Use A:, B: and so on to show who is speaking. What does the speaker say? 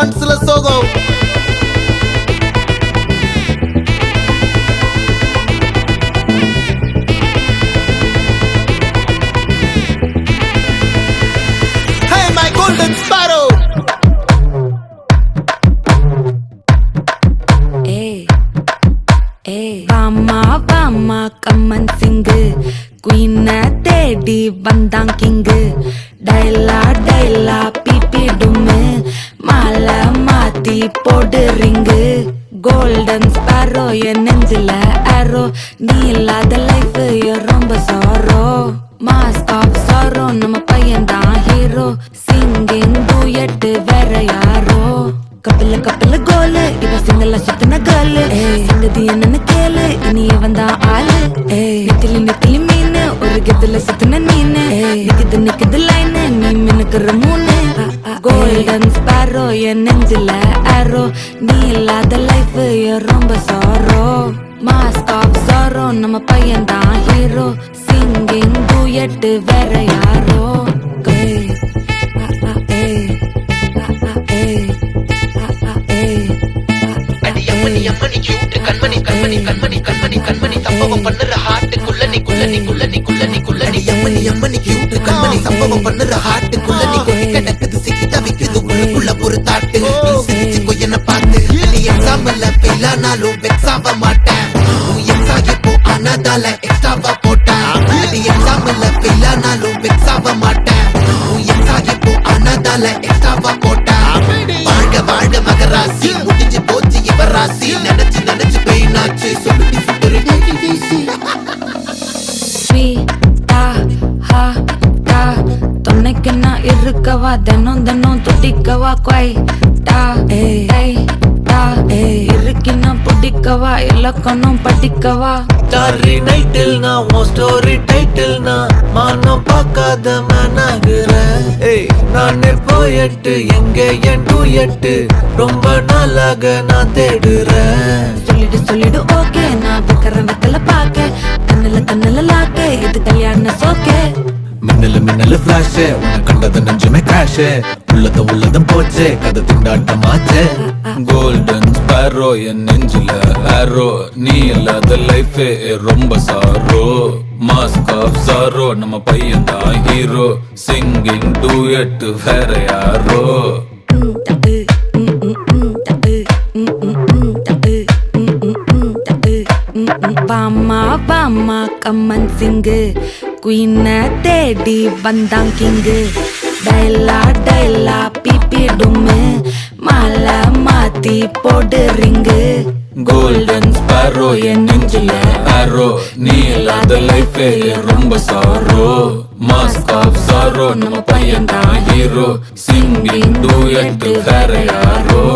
A: மனசுல சோகம். Hey my golden sparrow.
B: வாமா கம்மன் சிங்கு குயின தேடி வந்தான் கிங்கு டைலா பிபிடுமு மாலை மாத்தி போடு ரிங்கு கோல்டன் ஸ்பாரோ என் நெஞ்சில ஆரோ நீ இல்லாத லைஃப் ரொம்ப சாரோ மாஸ்க் ஆஃப் சாரோ நம்ம பையன் தான் ஹீரோ சிங்கிங் டூயட் வேற யாரோ கப்பல கோலு இவ சிங்கல சுத்தின கேர்ளு சங்கதி என்னன்னு கேளு இனி வந்தா ஆளு நெத்திலி மீனு ஒரு கெத்துல சுத்தின நீனு நிக்குது லைனு நீ மினுக்குற மூணு கோல்டன் ஸ்பாரோ என் நெஞ்சில ஆரோ நீ இல்லாத லைஃப் ரொம்ப சாரோ மாஸ்க் ஆஃப் சாரோ நம்ம பையன் தான் ஹீரோ சிங்கிங் டூயட் வேற யாரோ
C: அம்மணி கியூட் கண்மணி சம்பவம் பண்ணுற ஹார்ட்டுக்குள்ள நீ அம்மணி கியூட் கண்மணி சம்பவம் பண்ணுற ஹார்ட்டுக்குள்ள நீ கொட்டி கிடக்குது சிக்கி தவிக்குது உள்ளுக்குள்ள ஒரு தாட்டு நீ சிரிச்சுக்கோ என்ன பார்த்து நீ எக்ஸாம்ல ஃபெயில் ஆனாலும் வெக்ஸ் ஆக மாட்டேன் உன் எக்ஸா இப்போ ஆனதால எக்ஸ்ட்ராவா போட்டேன் நீ எக்ஸாம்ல ஃபெயில் ஆனாலும் வெக்ஸ் ஆக மாட்டேன் உன் எக்ஸா இப்போ ஆனதால எக்ஸ்ட்ராவா போட்டேன் வாழ்க மகராசி முடிஞ்சு போச்சு இவ ராசி நினைச்சு பெயினாச்சு சொல்லுடி சுத்தரு
B: தொன்னைக்கு நான் இருக்கவா தினம் துடிக்கவா இருக்கினா பிடிக்கவா இலக்கணம் படிக்கவா
D: ஸ்டாரி நைட்டில் நான் உன் ஸ்டோரி டைட்டில் நான் மானம் பார்க்காத மேனாகிறேன் நான் போயட்டு எங்க என் டூயட்டு ரொம்ப நாளாக நான் தேடுறேன்
B: சொல்லிடு ஓகே நான் வெக்கல பாக்க கண்ணுல லாக்க இது கல்யாண சோக்கே
D: மின்னல ஃபிளாஷ் உன்னை கண்டது நெஞ்சுமே கிராஷ் உள்ளதும் போச்சே கதை திண்டாட்டமாச்சே கோல்டன் ஸ்பாரோ என் நெஞ்சில ஆரோ நீ இல்லாத லைஃப் ரொம்ப சாரோ மாஸ்க் ஆஃப் சாரோ நம்ம பையன் தான் ஹீரோ சிங்கிங் டூயட் வேற யாரோ
B: வாமா கம்மன் சிங்கு குயின தேடி வந்தான் கிங்கு டைலா பிபிடுமு மாலை மாத்தி போடு ரிங்கு
D: கோல்டன் ஸ்பாரோ என் நெஞ்சில ஆரோ நீ இல்லாத லைஃப் ரொம்ப சாரோ மாஸ்க் ஆஃப் சாரோ நம்ம பையன் தான் ஹீரோ சிங்கிங் டூயட் வேற யாரோ